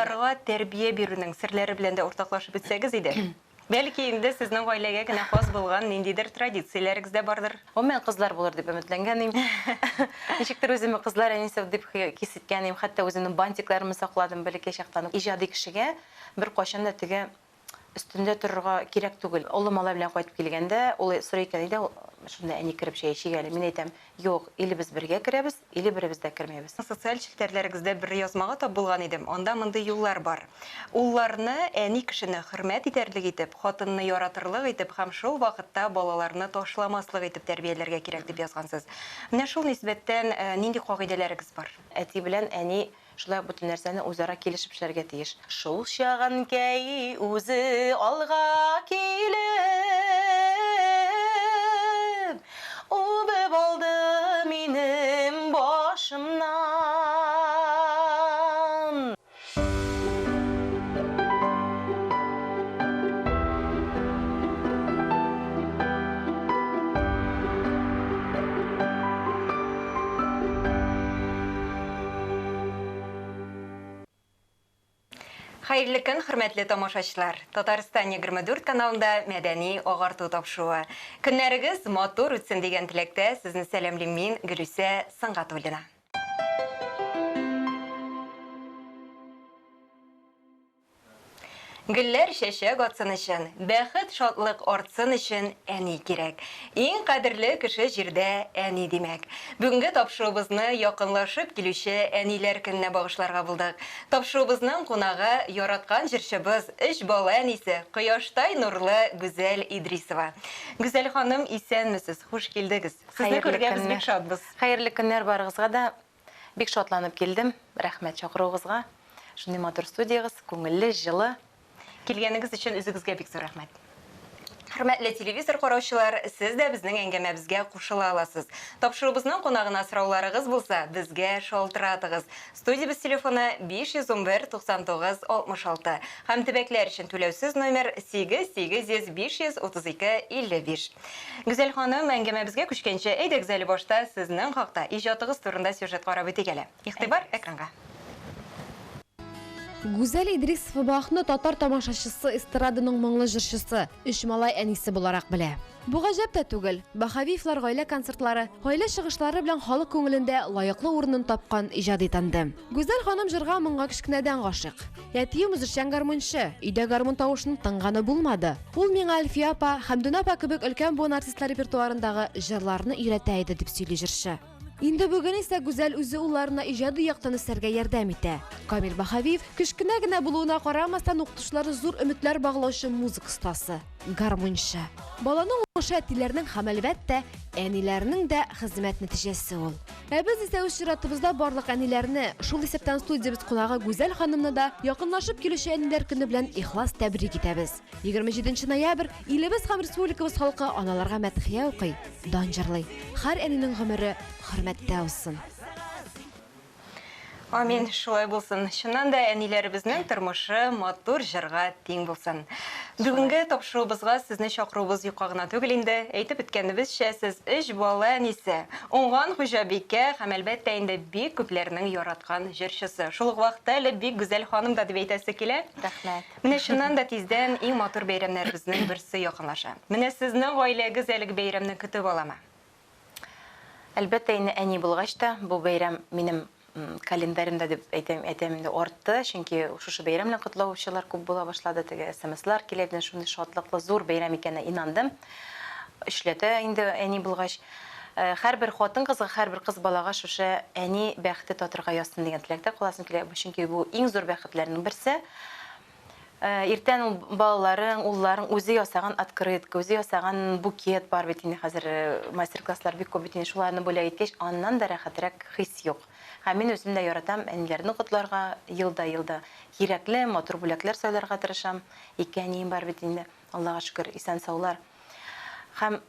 улларга тәрбие бирүнең серләре белән дә уртаклашып бетсәгез иде. Бәлки инде сезнең гаиләгә генә хас булган ниндидер традицияләрегез дә бардыр. О, мен кызлар булыр дип өметләнгәнем. Ничектер үземне кызлар әнисе дип хис иткәнем, хәтта үземнең бантикларымны сакладым бәлки чактан. Иҗади кешегә бер кайчан да теге өстендә торырга кирәк түгел. Улы малай белән кайтып килгәндә, ул сорый икән иде, шунда әни кирип чәй эчигәли. Мин әйтәм, юк, или без бергә керәбез, или беребез дә кермәбез. Социаль челтәрләрегездә бер язмага тап булган идем. Анда мондый юллар бар. Улларны әни кешене хөрмәт итәрлек итеп, хатынны яратырлык итеп һәм шул вакытта балаларны ташламаслык итеп тәрбияләргә кирәк дип язгансыз. Менә шул нисбәттән нинди кагыйдәләрегез бар? Әти белән әни шулай бүтән нәрсәне үзара килешеп эшләргә тиеш. Шул чагын кәй үзе алга килеп, үбеп алды минем башымнан. Хәерле көн, хөрмәтле тамашачылар. Татарстан 24 каналында мәдәни агарту тапшыруы. Көннәрегез матур үтсен дигән теләктә сезне сәламлыйм мин, Гөлүсә Сыңгатуллина. Гөлләр чәчәк атсын өчен, бәхет шатлык артсын өчен әни кирәк. Иң кадерле кеше җирдә әни димәк. Бүгенге тапшыруыбызны якынлашып килүче әниләр көненә багышларга булдык. Тапшыруыбызның кунагы яраткан җырчыбыз, 3 бала әнисе, Кояштай нурлы Гүзәл Идрисова. Гүзәл ханым, исәнмесез? Хуш килдегез. Сезне күргән без бик шатбыз. Хәерле көннәр барыгызга да бик шатланып килдем. Рәхмәт чакыруыгызга. Шундый матур студиягыз, күңелле, җылы. Килгәнегез өчен үзегезгә бик зур рәхмәт. Хөрмәтле телевизор караучылар, сез дә безнең әңгәмәбезгә кушыла аласыз. Тапшыруыбызның кунагына сорауларыгыз булса, безгә шалтыратыгыз. Студиябыз телефоны 511 99 66. Һәм төбәкләр өчен түләүсез номер 8800 532 55. Гүзәл ханым, әңгәмәбезгә күчкәнче, әйдәгез әле башта сезнең хакта иҗатыгыз турында сюжет карап үтик әле. Игътибар экранга. Гүзәл Идрисова бахны татар тамашачысы эстраданың моңлы җырчысы, 3 малай әнисе буларак белә. Бу гаҗәп тә түгел. Бахавиевлар гаилә концертлары, гаилә чыгышлары белән халык күңелендә лаеклы урынын тапкан иҗади тандем. Гүзәл ханым җырга моңга кечкенәдән гашык. Ятием үзешчән гармунчы, өйдә гармун тавышын тыңганы булмады. Ул миңа Альфия апа һәм Дүнә апа кебек өлкән буын артистлар репертуарындагы җырларны өйрәтә иде дип сөйли җырчы. Инде бүген исә Гүзәл үзе улларына иҗади яктан үсәргә ярдәм итә. Камил Бахавиев кечкенә генә булуына карамастан укытучылары зур өметләр баглаучы музыка остасы, гармунчы. Баланың уңышы әтиләрнең һәм әлбәттә әниләрнең дә хезмәт нәтиҗәсе ул. Ә без исә үз чиратыбызда барлык әниләрне, шул исәптән студиябыз кунагы Гүзәл ханымны да якынлашып килүче әниләр көне белән ихлас тәбрик итәбез. 27 ноябрь илебез һәм республикабыз халкы аналарга мәдхия укый, дан җырлый. Һәр әнинең гомере хөрмәттә үтсен. Амин, шулай булсын. Чыннан да әниләребезнең тормышы матур җырга тиң булсын. Бүгенге тапшыруыбызга сезне чакыруыбыз юкка гына түгел инде. Әйтеп үткәнебезчә, сез 3 бала әнисе, уңган хуҗабикә һәм әлбәттә инде бик күпләрнең яраткан җырчысы. Шул ук вакытта әле бик Гүзәл ханым да дип әйтәсе килә. Рәхмәт. Менә чыннан да тиздән иң матур бәйрәмнәребезнең берсе якынлаша. Менә сезнең гаиләгез әлеге бәйрәмне көтеп аламы? Әлбәттә, әни булгач та бу бәйрәм минем календаримда дип әйтәм инде артты, чөнки шушы бәйрәм белән котлаучылар күп була башлады, теге СМСлар килә, менә шундый шатлыклы зур бәйрәм икәненә инандым. Эшләтә инде әни булгач, һәрбер хатын кызга, һәрбер кыз балага шушы әни бәхете татырга язсын дигән теләктә каласым килә, чөнки бу иң зур бәхетләрнең берсе. Иртән ул балаларың, улларың үзе ясаган открытка, үзе ясаган букет бар бит инде хәзер мастер-класслар бик күп бит инде, шуларны бүләк иткәч, аннан да рәхәтрәк хис юк. Һәм мин үзем дә яратам әниләрне котларга, елда кирәкле матур бүләкләр сайларга тырышам. 2 әнием бар бит инде, Аллага шөкер, исән саулар. Һәм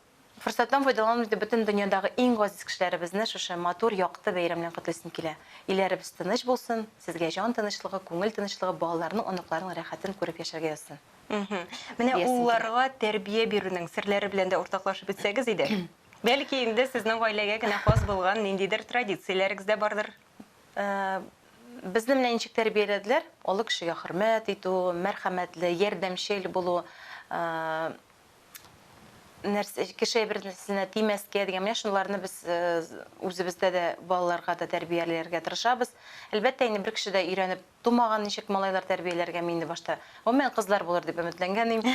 форсаттан файдаланып бөтен дөньядагы иң газиз кешеләребезне шушы матур якты бәйрәмнән котлыйсым килә. Иләребез тыныч булсын, сезгә җан тынычлыгы, күңел тынычлыгы, балаларның, анакларның рәхәтен күреп яшәргә язсын. Менә улларга тәрбие бирүнең серләре белән дә уртаклашып бетсәгез иде. Бәлки инде сезнең гаиләгә генә хас булган ниндидер традицияләрегез дә бардыр. Безне менә ничек тәрбияләделәр? Олы кешегә хөрмәт итү, мәрхәмәтле, ярдәмчел булу, нәрсә кеше берсенә тимәскә дигән менә шуларны без үзебездә дә балаларга да тәрбияләргә тырышабыз. Әлбәттә, инде бер кеше дә өйрәнеп тумаган ничек малайлар тәрбияләргә мин инде башта. Гомумән кызлар булыр дип өметләнгән идем.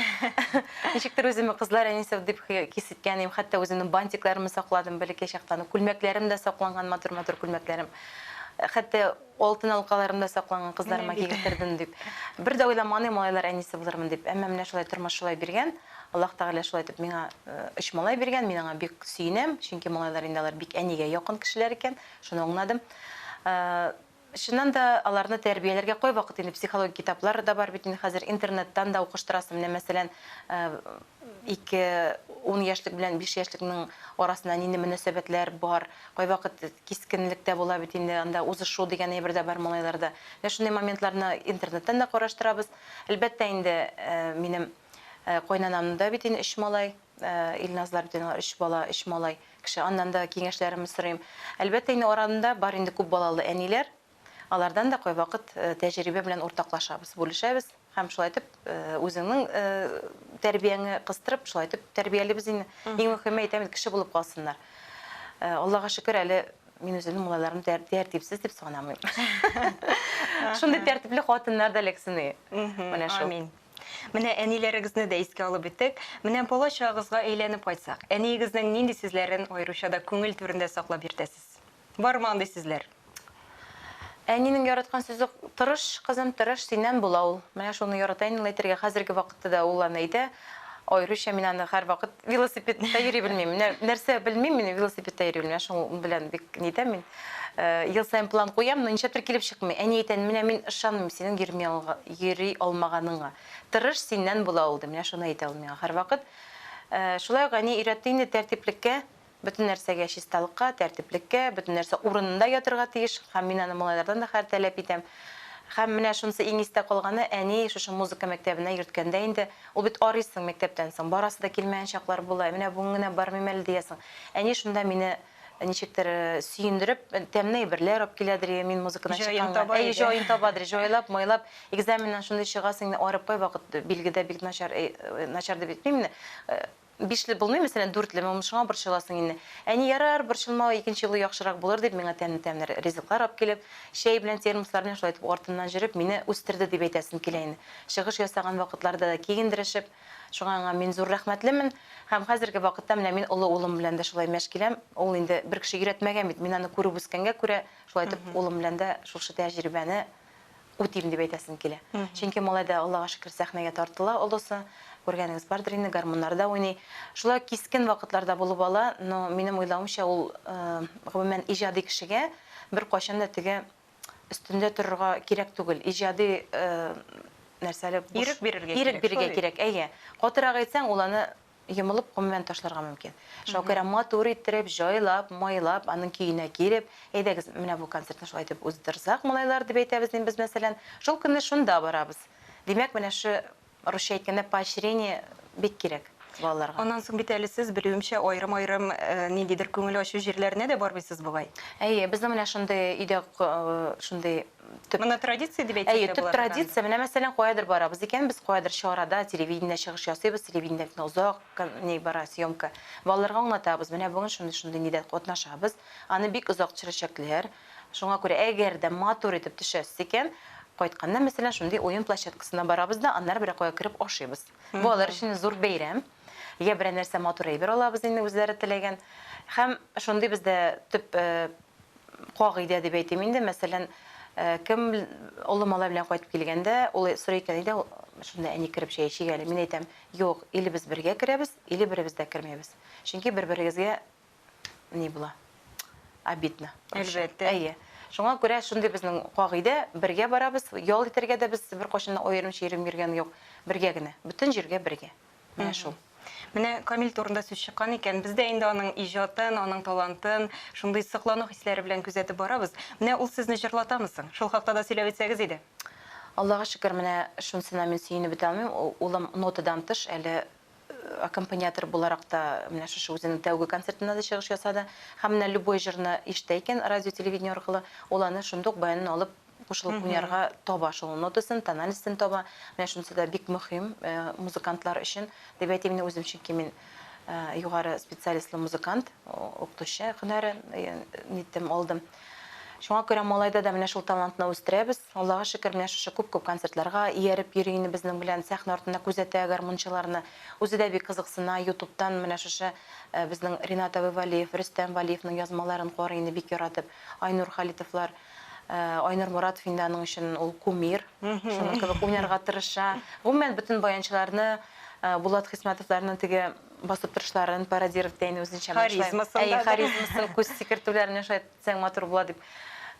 Ничектер үземне кызлар әнисе дип кисеткән идем. Хәтта үземнең бантикларымны сакладым, бәләкәй чактан. Күлмәкләрем дә сакланган, матур күлмәкләрем. Хәтта алтын алкаларым да сакланган, кызларыма кигертердем дип. Бер дә уйламадым малайлар әнисе булырмын дип. Әмма менә шулай тормыш шулай биргән. Аллаһ Тәгалә шулай итеп миңа 3 малай биргән. Мин аңа бик сөенәм, чөнки малайлар инде алар бик әнигә якын кешеләр икән. Шуны аңладым. Шуннан да аларны тәрбияләргә кой вакыт инде психология китаплары да бар бит инде хәзер интернеттан да укыштырасың. Менә мәсәлән 2-10 яшьлек белән 5 яшьлекнең арасында нинди мөнәсәбәтләр бар. Кай вакыт кискенлек тә була бит инде анда узышу дигән әйбер дә бар малайларда. Менә шундый моментларны интернеттан да караштырабыз. Әлбәттә инде минем кайнанамның да бит инде 3 малай, Илназлар бит 3 бала, 3 малай кеше. Аннан да киңәшләремне сорыйм. Әлбәттә инде арасында бар инде күп балалы әниләр. Алардан да кай вакыт тәҗрибә белән уртаклашабыз, бүлешәбез. Һәм шулай итеп үзеңнең тәрбияңне кыстырып, шулай итеп тәрбиялебез инде. Иң мөһиме әйтәм, кеше булып калсыннар. Аллаһка шөкер, әле мин үземнең малайларым тәртипсез дип санамыйм. Шундый тәртипле хатыннар да лексене. Менә шул. Амин. Менә әниләрегезне дә искә алып биттек. Менә бала чагыгызга әйләнеп кайтсак, әниегезнең нинди сүзләрен аеручада күңел түрендә саклап биртәсез? Бармы андый сүзләр? Әнинең яраткан сүзе тырыш, кызым, тырыш, синнән була ул. Менә шуны яратайын әйтергә хәзерге вакытта да ул аны әйтә. Аеруча мин аны һәр вакыт велосипедта йөри белмим. Нәрсә белмим, мин велосипедта йөри белмим. Шул белән бик нитәм мин. Ел сайын план куям, но ничектер килеп чыкмый. Әни әйтән, менә мин ышанмыйм синең йөри алмаганыңа. Тырыш, синнән була ул. Менә шуны әйтә ул миңа һәр вакыт. Шулай әни өйрәтте инде тәртиплеккә. Бөтен нәрсәгә чисталыкка, тәртиплеккә, бөтен нәрсә урынында ятырга тиеш. Һәм мин аны малайлардан да һәр таләп итәм. Һәм менә шунысы иң истә калганы, әни шушы музыка мәктәбенә йөрткәндә инде, ул бит арыйсың мәктәптән соң, барасы да килмәгән чаклар була. Менә бүген генә бармыйм әле диясең. Әни шунда мине ничектер сөендереп, тәмне әйберләр алып киләдер, мин музыканы чыкканга. Җаен табадыр, җайлап, майлап, экзаменнан шунда чыгасың, арып кай вакыт билгедә бик начар дип әйтмим. 5 булмый, мәсәлән, 4 шуңа борчыласың инде. Әни ярар, борчылма, икенче елы яхшырак булыр дип миңа тәмле ризыклар алып килеп, шәй белән термосларны шулай итеп артыннан җөреп, мине үстерде дип әйтәсем килә инде. Чыгыш ясаган вакытларда да кигендерешеп, шуңа аңа мин зур рәхмәтлемен. Һәм хәзерге вакытта менә мин улы улым белән дә шулай мәш киләм. Ул инде бер кеше өйрәтмәгән бит, мин аны күреп үскәнгә күрә, шулай итеп улым белән дә шушы тәҗрибәне үтим дип әйтәсем килә. Чөнки малай да Аллаһка шөкер сәхнәгә тартыла, олысы. Күргәнегез бардыр инде, гармоннарда уйный. Шулай кискен вакытларда булып ала, но минем уйлавымча ул гомумән иҗади кешегә бер кайчан да теге өстендә торырга кирәк түгел. Иҗади нәрсәле ирек бирергә кирәк. Әйе. Катырак әйтсәң, ул аны йомылып гомумән ташларга мөмкин. Шакира матур иттереп, җайлап, майлап, аның көенә киреп, әйдәгез, менә бу концертны шулай итеп уздырсак, малайлар дип әйтәбез инде без мәсәлән. Шул көнне шунда барабыз. Димәк, менә шу русча әйткәндә поощрение бик кирәк балаларга. Аннан соң бит әле сез белүемчә айрым-айрым ниндидер күңел ачу җирләренә дә барбыйсыз бугай. Әйе, безнең менә шундый өйдә шундый Моны традиция дип әйтсәк дә була. Әйе, традиция. Менә мәсәлән, каядыр барабыз икән, без каядыр чарада, телевидениедә чыгыш ясыйбыз, телевидениедә озак ни бара съемка. Балаларга аңлатабыз. Менә бүген шундый нидә катнашабыз. Аны бик озак төшерәчәкләр. Шуңа күрә әгәр дә матур итеп төшәсез икән, кайтканда мәсәлән шундый уен площадкасына барабыз да, аннары бер кая кирип ашыйбыз. Бу алар өчен зур бәйрәм. Я бер нәрсә матур әйбер алабыз инде үзләре теләгән. Һәм шундый бездә төп кагыйдә дип әйтим инде, мәсәлән, кем улы малай белән кайтып килгәндә, ул сорый икән иде, шунда әни кирип чәй эчик әле. Мин әйтәм, юк, или без бергә керәбез, или беребез дә кермәбез. Чөнки бер-берегезгә ни була? Обидно. Әлбәттә. Әйе. Шуңа күрә шундый безнең кагыйдә, бергә барабыз, ял итәргә дә без бер кашын аерым шерим йөргән юк, бергә генә, бөтен җиргә бергә. Менә шул. Менә Камил турында сүз чыккан икән, без дә инде аның иҗатын, аның талантын, шундый соклану хисләре белән күзәтеп барабыз. Менә ул сезне җырлатамы соң? Шул хакта да сөйләп әйтсәгез иде. Аллаһка шөкер, менә шунысына мин сөенеп бетә алмыйм. Улым нотадан тыш әле аккомпаниатор буларак та менә шушы үзенең тәүге концертына да чыгыш ясады. Һәм менә любой җырны ишетә икән радио, телевидение аркылы, ул аны шундук баянын алып кушылып уйнарга таба шул нотасын, тональностен таба. Менә шунысы да бик мөһим музыкантлар өчен. Дип әйтим мин үзем, чөнки мин югары специалистлы музыкант, укытучы һөнәрен ниттем алдым. Шуңа күрә малайда да менә шул талантны үстерәбез. Аллага шөкер, менә шушы күп концертларга ияреп йөрүне безнең белән сәхнә артында күзәтә гармунчыларны. Үзе дә бик кызыксына, YouTube'дан менә шушы безнең Ринат Валиев, Рөстәм Валиевның язмаларын карыйны бик яратып, Айнур Халитовлар, Айнур Муратов инде аның өчен ул кумир. Шуның кебек уйнарга тырыша. Гомумән бөтен баянчыларны, Булат Хисмәтовларның теге басып торышларын пародировать итә үзенчә. Харизмасын күз сикертүләренә шайтсаң матур була дип.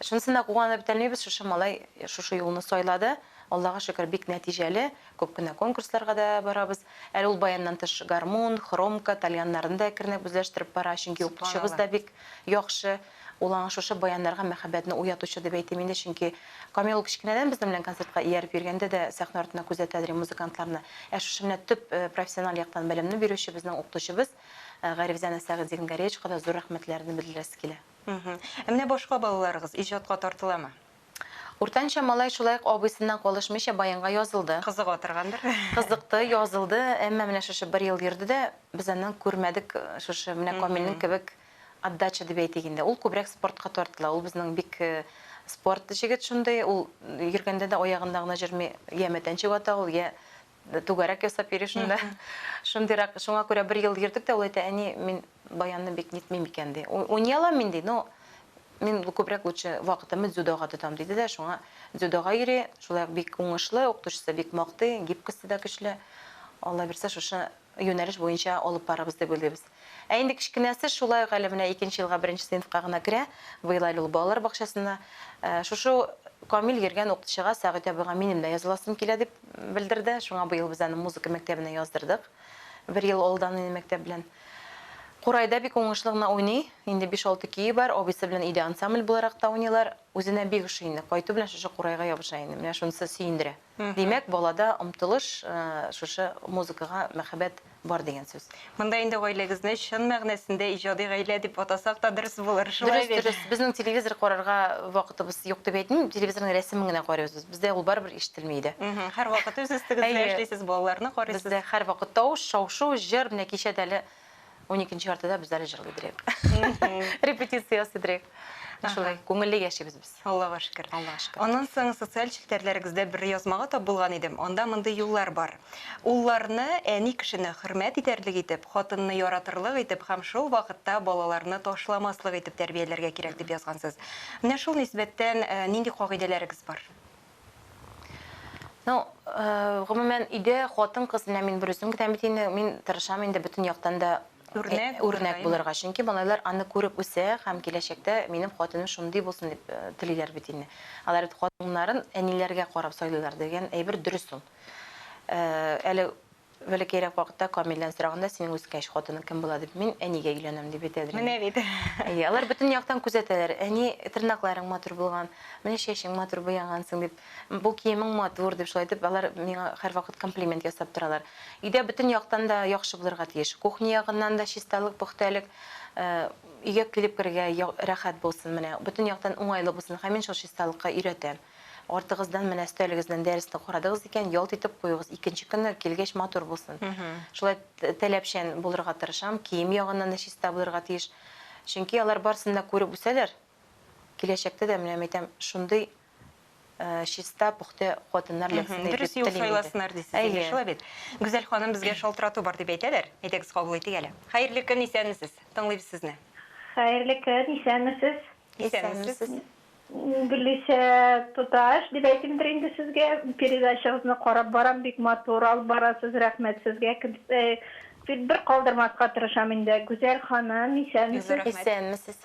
Шунысына куанып бетәлмәйбез, шушы малай шушы юлны сайлады. Аллага шөкер, бик нәтиҗәле. Күп кенә конкурсларга да барабыз. Әле ул баяннан тыш гармон, хромка, тальяннарын да кернәп үзләштереп бара, чөнки укытучыбыз да бик яхшы. Ул аңа шушы баяннарга мәхәббәтне уятучы дип әйтим инде, чөнки Камил кичкенәдән безнең белән концертка ияреп йөргәндә дә сәхнә артына күзәтәдер музыкантларны. Шушы менә төп профессионал яктан белемне бирүче безнең укытучыбыз Гарифзана Сәгыйдзингәревичкә да зур рәхмәтләрне белдерәсе килә. Менә башка балаларыгыз иҗатка тартыламы? Уртанча малай шулай абыйсыннан калышмыйча баянга язылды. Кызыга торгандыр. Кызыкты, язылды. Әмма менә шушы 1 ел йөрде дә без аннан күрмәдек шушы менә Камилнең кебек отдача дип әйтик инде. Ул күбрәк спортка тартыла. Ул безнең бик спорт җигет шундый. Ул йөргәндә дә аягында гына җырмый, я мәтәнчек ата, ул я тугарак ясап йөри шунда. Шундыйрак, шуңа күрә 1 ел йөрдек тә ул әйтә, әни, мин баянны бик нитмим икән ди. Уйный алам мин ди, но мин күбрәк лучше вакытымны дзюдога тотам диде дә, шуңа дзюдога йөри. Шулай бик уңышлы, укытучысы бик мактый, гибкасы да көчле. Алла бирсә, шушы юнәлеш буенча алып барабыз дип уйлыйбыз. Инде кичкенәсе шулай галимне 2нче елга 1нче сыйныфка гына керә, быйлай ул балалар бакчасына. Шушы Камил йөргән укытучыга Сәгыйтә буга минем дә языласым килә дип белдерде. Шуңа быел без аны музыка мәктәбенә яздырдык. 1 ел алдан мәктәп белән. Курайда бик уңышлы гына уйный. Инде 5-6 кие бар, абыйсы белән иде ансамбль буларак та уйныйлар. Үзенә бик ошый. Кайту белән шушы курайга ябыша инде. Менә шунысы сөендерә. Димәк, балада омтылыш, шушы музыкага мәхәббәт бар дигән сүз. Монда инде гаиләгезне чын мәгънәсендә иҗади гаилә дип атасак та дөрес булыр. Шулай бит. Безнең телевизор карарга вакытыбыз юк дип әйтмим. Телевизорның рәсемен генә карыйбыз. Бездә ул барыбер ишетелми иде. Һәр вакыт үз өстегездә эшлисез, балаларны карыйсыз. Бездә һәр вакыт тавыш, шау-шу, җыр, менә кичәдә әле 12нче артада без әле җырлый дирек. Репетиция ясый. Шулай күңелле яшибез без. Аллага шөкер. Аллага шөкер. Аннан соң социаль челтәрләрегездә бер язмага тап булган идем. Анда мондый юллар бар. Улларны әни кешене хөрмәт итәрлек итеп, хатынны яратырлык итеп һәм шул вакытта балаларны ташламаслык итеп тәрбияләргә кирәк дип язгансыз. Менә шул нисбәттән нинди кагыйдәләрегез бар? Ну, гомумән иде хатын-кыз менә мин бер үзем китәм бит инде, мин тырышам инде бөтен яктан да үрнәк булырга, чөнки малайлар аны күреп үсә һәм киләчәктә минем хатыным шундый булсын дип телиләр бит инде. Алар хатыннарын әниләргә карап сайлыйлар дигән әйбер дөрес ул. Әле бәләкәйрәк вакытта Камилдән сораганда, синең үскәч хатының кем була дип, мин әнигә өйләнәм дип әйтәдер. Менә бит. Алар бөтен яктан күзәтәләр. Әни, тырнакларың матур булган, менә чәчең матур буягансың дип, бу киемең матур дип шулай дип, алар миңа һәр вакыт комплимент ясап торалар. Өйдә бөтен яктан да яхшы булырга тиеш. Кухня ягыннан да чисталык, пөхтәлек, өйгә килеп кергә рәхәт булсын, менә бөтен яктан уңайлы булсын. Һәм мин шул чисталыкка өйрәтәм. Артыгыздан менә өстәлегездән дәресне карадыгыз икән, ялт итеп куйыгыз. Икенче көнне килгәч матур булсын. Шулай таләпчән булырга тырышам, кием ягыннан да чиста булырга тиеш. Чөнки алар барсын да күреп үсәләр. Киләчәктә дә менә әйтәм, шундый чиста, пөхтә хатыннар ләксен дип дөрес юл сайласыннар дисез. Шулай бит. Гүзәл ханым безгә шалтырату бар дип әйтәләр. Әйтегез, кабул итик әле. Хәерле көн, исәнмесез? Тыңлыйбыз сезне. Хәерле көн, исәнмесез? Исәнмесез? Гүлиша Туташ, дип әйтимдер инде сезгә. Передачагызны карап барам, бик матур алып барасыз. Рәхмәт сезгә. Бер калдырмаска тырышам инде. Гүзәл ханым, исәнмесез? Исәнмесез?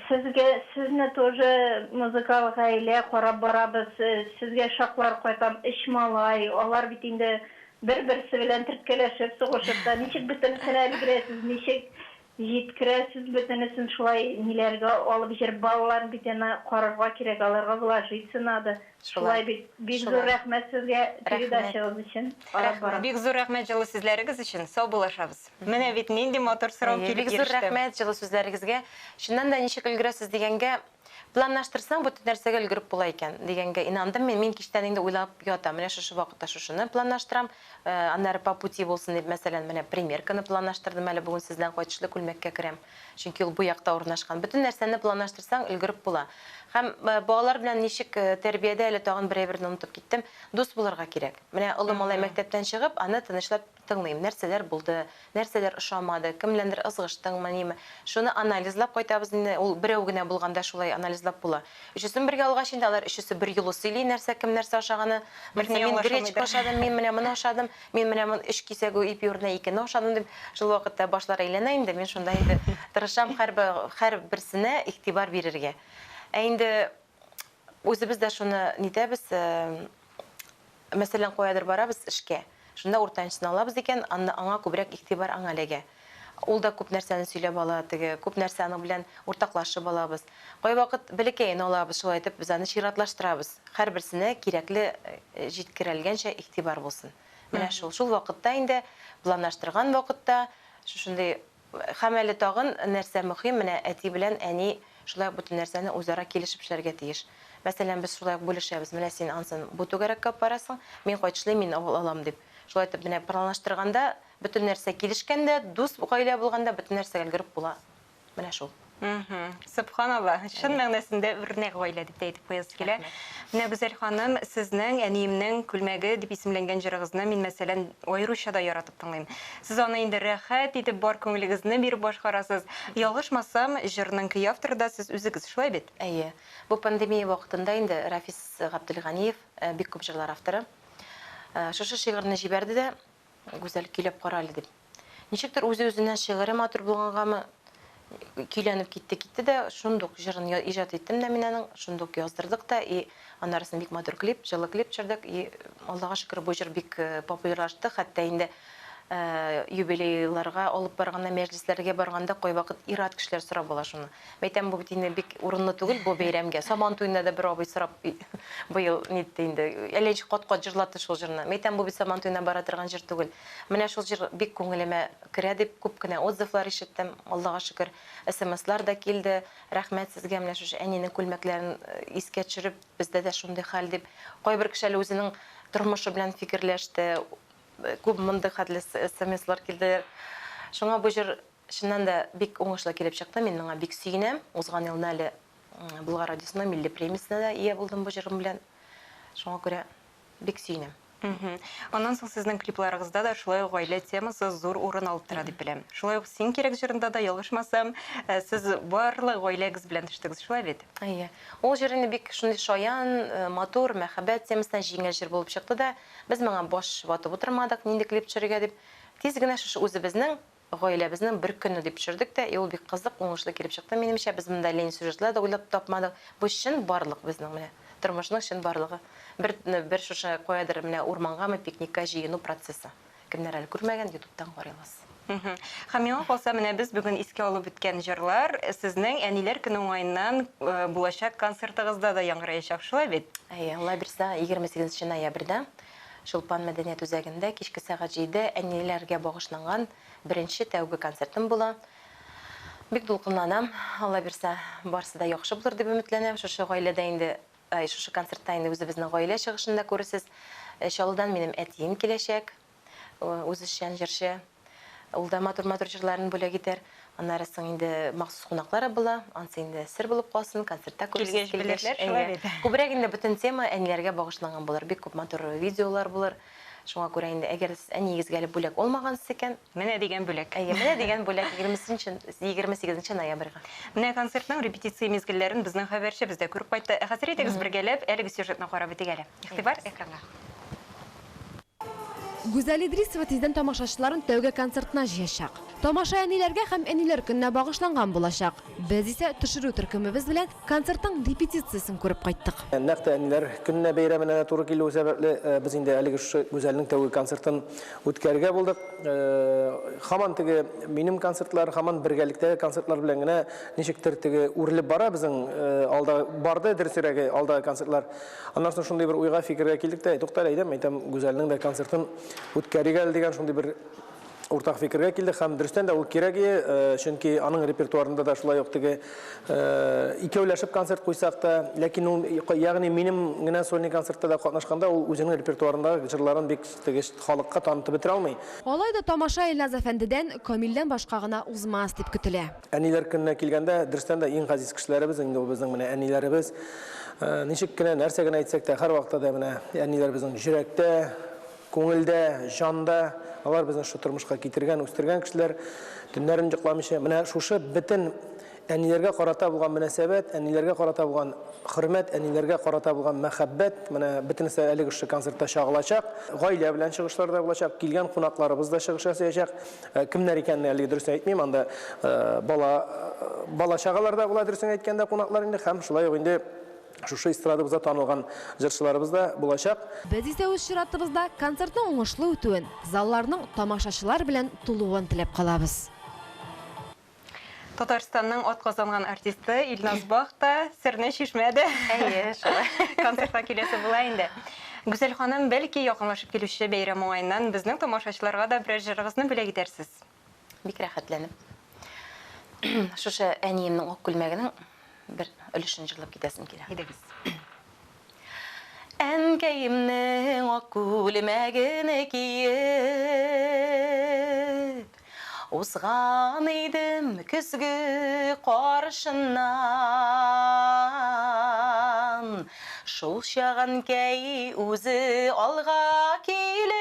Сезне тоже музыкаль гаилә карап барабыз. Сезгә шаклар кайтам, 3 малай. Алар бит инде бер-берсе белән төрткәләшеп, сугышып та, ничек бөтенсен өлгерәсез, ничек җиткерәсез бөтенесен шулай ниләргә алып җир балаларын бит аны карарга кирәк, аларга вложить сынады. Шулай бит бик зур рәхмәт сезгә передачагыз өчен. Бик зур рәхмәт җылы сүзләрегез өчен. Сау булашабыз. Менә бит нинди матур сорау килеп бик зур рәхмәт җылы сүзләрегезгә. Шуннан да ничек өлгерәсез дигәнгә, Планлаштырсаң, бүтән нәрсәгә өлгереп була икән дигәнгә инандым. Мин кичтән инде уйлап ятам. Менә шушы вакытта шушыны планлаштырам. Аннары по пути булсын дип, мәсәлән, менә примерканы планлаштырдым әле бүген сездән кайтышлы күлмәккә керәм. Чөнки ул бу якта урнашкан. Бүтән нәрсәне планлаштырсаң, өлгереп була. Һәм балалар белән ничек тәрбиядә әле тагын берәйберне онытып киттем. Дус булырга кирәк. Менә улы малай мәктәптән чыгып, аны тынычлап тыңлыйм. Нәрсәләр булды, нәрсәләр ошамады, кемләндер ызгыштыңмы, ниме. Шуны анализлап кайтабыз инде. Ул берәү генә булганда шулай анализлап була. Өчесен бергә алгач инде алар өчесе бер юлы сөйли нәрсә, кем нәрсә ашаганы. Мин гречка ашадым, мин менә моны ашадым, мин менә моны 3 кисәге ипи урынына 2 ашадым дип. Шул вакытта башлар әйләнә инде. Мин шунда инде тырышам һәрберсенә игътибар бирергә. Инде үзебез дә шуны нитәбез, мәсәлән, куядыр барабыз эшкә. Шунда уртанчыны алабыз икән, аңа күбрәк игътибар аңа эләгә. Ул да күп нәрсәне сөйләп ала, теге күп нәрсәне белән уртаклашып алабыз. Кай вакыт бәләкәен алабыз, шулай итеп без аны чиратлаштырабыз. Һәрберсенә кирәкле җиткерелгәнчә игътибар булсын. Менә шул вакытта инде планлаштырган вакытта шушындый һәм әле тагын нәрсә мөһим, менә әти белән әни шулай бүтән нәрсәне үзара килешеп эшләргә тиеш. Мәсәлән, без шулай бүлешәбез. Менә син ансын бу түгәрәккә барасың, мин кайткылы мин алам дип. Шулай итеп менә планлаштырганда бүтән нәрсә килешкәндә, дус гаилә булганда бүтән нәрсәгә өлгереп була. Менә шул. Субханалла. Шын мәгънәсендә үрнәк гаилә дип әйтеп куясыз килә. Менә Гүзәл ханым, сезнең әниемнең күлмәге дип исемләнгән җырыгызны мин мәсәлән аеруча да яратып тыңлыйм. Сез аны инде рәхәт итеп бар күңелегезне биреп башкарасыз. Ялгышмасам, җырның көй авторы да сез үзегез, шулай бит? Әйе. Бу пандемия вакытында инде Рафис Габделганиев бик күп җырлар авторы. Шушы шигырьне җибәрде дә, Гүзәл көйләп кара әле дип. Ничектер үзе-үзеннән шигыре матур булгангамы көйләнеп китте дә, шундук җырын иҗат иттем дә мин аның, шундук яздырдык та, аннарысын бик матур клип, җылы клип чырдык, Аллага шөкер, бу җыр бик популярлашты, хәтта инде юбилейларга алып барганда, мәҗлесләргә барганда кай вакыт ират кешеләр сорап була шуны. Мәйтәм, бу бит инде бик урынлы түгел бу бәйрәмгә. Сабан туенда да бер абый сорап быел нитте инде. Әле кат-кат җырлатты шул җырны. Мәйтәм, бу бит Сабан туенда бара торган җыр түгел. Менә шул җыр бик күңелемә керә дип күп кенә отзывлар ишеттем. Аллага шөкер, SMS-лар да килде. Рәхмәт сезгә, менә шушы әнинең күлмәкләрен искә төшереп, бездә дә шундый хәл дип. Кайбер кешеләр үзенең тормышы белән фикерләште. Күп мондый хәтле SMS-лар килде. Шуңа бу җыр чыннан да бик уңышлы килеп чыкты. Мин моңа бик сөенәм. Узган елны әле Болгар радиосына милли премиясенә дә ия булдым бу җырым белән. Шуңа күрә бик сөенәм. Аннан соң сезнең клипларыгызда да шулай гаилә темасы зур урын алып тора дип беләм. Шулай ук син кирәк җырында да ялгышмасам, сез барлык гаиләгез белән төштегез, шулай бит? Әйе. Ул җырны бик шундый шаян, матур, мәхәббәт темасына җиңел җыр булып чыкты да, без моңа баш ватып утырмадык, нинди клип төшерергә дип. Тиз генә шушы үзебезнең гаиләбезнең бер көнне дип төшердек тә, ул бик кызык, уңышлы килеп чыкты. Минемчә, без монда лень сюжетлар да уйлап тапмадык. Бу чын барлык безнең менә тормышның чын барлыгы. Бер шушы куядыр менә урмангамы пикникка җыену процессы. Кемнәр әле күрмәгән, YouTube-тан карый аласыз. Һәм миңа калса, менә без бүген искә алып үткән җырлар сезнең әниләр көне уңайыннан булачак концертыгызда да яңгыраячак, шулай бит? Әйе, Алла бирсә, 28 ноябрьдә Шулпан мәдәният үзәгендә кичке сәгать 7-дә әниләргә багышланган беренче тәүге концертым була. Бик дулкынланам. Алла бирсә, барсы да яхшы булыр дип өметләнәм. Шушы гаиләдә инде, шушы концертта инде үзебезнең гаилә чыгышында күрәсез. Чалыдан минем әтием киләчәк. Үзешчән җырчы. Ул да матур-матур җырларын бүләк итәр. Аннары соң инде махсус кунаклары була. Ансы инде сер булып калсын, концертта күрәсез килгәч. Күбрәк инде бөтен тема әниләргә багышланган булыр. Бик күп матур видеолар булыр. Шуңа күрә инде әгәр әниегезгә әле бүләк алмагансыз икән, менә дигән бүләк. Әйе, менә дигән бүләк 28 ноябрьгә. Менә концертның репетиция мизгелләрен безнең хәбәрче бездә күреп кайтты. Хәзер итегез бергәләп әлеге сюжетны карап үтик әле. Игътибар экранга. Гүзәл Идрисова тиздән тамашачыларын тәүге концертына җыячак. Тамаша әниләргә һәм әниләр көненә багышланган булачак. Без исә төшерү төркемебез белән концертның репетициясын күреп кайттык. Нәкъ әниләр көненә бәйрәменә туры килү сәбәпле без инде әлеге Гүзәлнең тәүге концертын үткәрергә булдык. Һаман теге минем концертлар, һаман бергәлектәге концертлар белән генә ничектер теге үрелеп бара безнең алда барды дөресрәге алда концертлар. Аннан соң шундый бер уйга фикергә килдек тә, туктале әйтәм, Гүзәлнең дә концертын үткәрергә дигән шундый бер уртак фикергә килдек һәм дөрестән дә ул кирәк, чөнки аның репертуарында да шулай ук теге икәүләшеп концерт куйсак та, ләкин ул ягъни минем генә сольный концертта да катнашканда ул үзенең репертуарында җырларын бик теге халыкка танытып бетерә алмый. Алай да тамаша Илназ әфәндедән Камилдән башка гына узмас дип көтелә. Әниләр көненә килгәндә, дөрестән дә иң газиз кешеләребез, инде ул безнең менә әниләребез. Ничек кенә нәрсә генә әйтсәк тә, һәр вакытта да менә әниләр безнең йөрәктә, күңелдә, жанда, алар безне шу тормышка китергән, үстергән кешеләр, төннәрен йокламыйча, менә шушы бөтен әниләргә карата булган мөнәсәбәт, әниләргә карата булган хөрмәт, әниләргә карата булган мәхәббәт, менә бөтенесе әлеге шу концертта чагылачак. Гаилә белән чыгышлар да булачак, килгән кунакларыбыз да чыгыш ясаячак. Кемнәр икәнен әлеге дөрес әйтмим, анда бала чагалар да була, дөресен әйткәндә кунаклар инде, һәм шулай ук инде шушы эстрадабызда танылган җырчыларыбыз да булачак. Без исә үз чиратыбызда концертның уңышлы үтүен, залларның тамашачылар белән тулуын теләп калабыз. Татарстанның атказанган артисты Илназ Бах та серне шишмәде. Әйе, шулай. Концертка киләсе була инде. Гүзәл ханым, бәлки якынлашып килүче бәйрәм уңаеннан безнең тамашачыларга да берәр җырыгызны бүләк итәрсез. Бик рәхәтләнеп. Шушы әниемнең ак күлмәгенең бер өлешен җырлап китәсем килә. Идегез. Әнкәйемнең ак күлмәгене киеп, узган идем көзге каршыннан. Шул чагын кәй үзе алга килеп,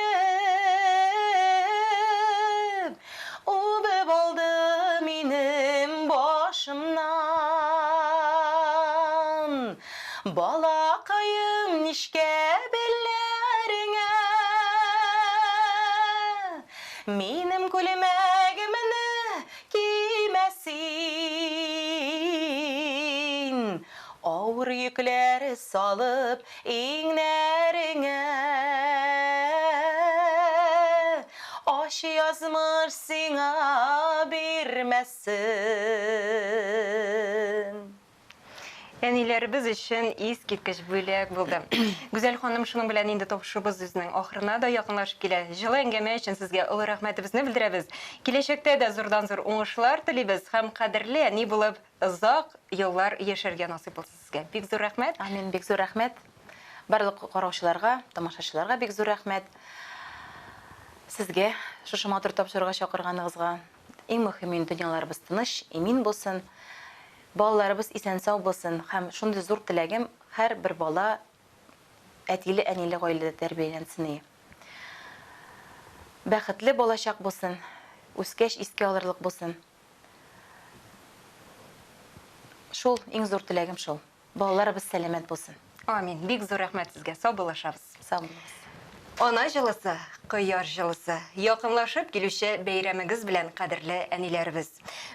үбеп алды минем башымнан. Балакайым нишкә белләреңә, минем күлмәгемне кимәсин. Авыр йөкләр салып иңнәреңә, аш язмыш сиңа бирмәсен. Әниләребез өчен искиткеч бүләк булды. Гүзәл ханым, шуның белән инде тапшырыбыз үзенең ахырына да якынлашып килә. Җылы әңгәмә өчен сезгә олы рәхмәтебезне белдерәбез. Киләчәктә дә зурдан-зур уңышлар телибез һәм кадерле әни булып озак еллар яшәргә насыйп булсын сезгә. Бик зур рәхмәт. Амин, бик зур рәхмәт. Барлык караучыларга, тамашачыларга бик зур рәхмәт. Сезгә шушы матур тапшырырга чакырганыгызга. Иң мөһиме дөньяларыбыз тыныч, имин булсын. Балаларыбыз исән-сау булсын һәм шундый зур теләгем һәр бер бала әтиле, әниле гаиләдә тәрбияләнсен. Бәхетле булачак булсын, үскәч искә алырлык булсын. Шул иң зур теләгем шул. Балаларыбыз сәламәт булсын. Амин. Бик зур рәхмәт сезгә. Сау булышабыз. Сау булыгыз. Ана җылысы, кояш җылысы, якынлашып килүче бәйрәмегез белән кадерле әниләребез.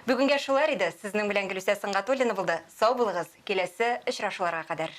Бүгенгә шулар иде. Сезнең белән Гөлүсә Сыңгатуллина булды. Сау булыгыз. Киләсе очрашуларга кадәр.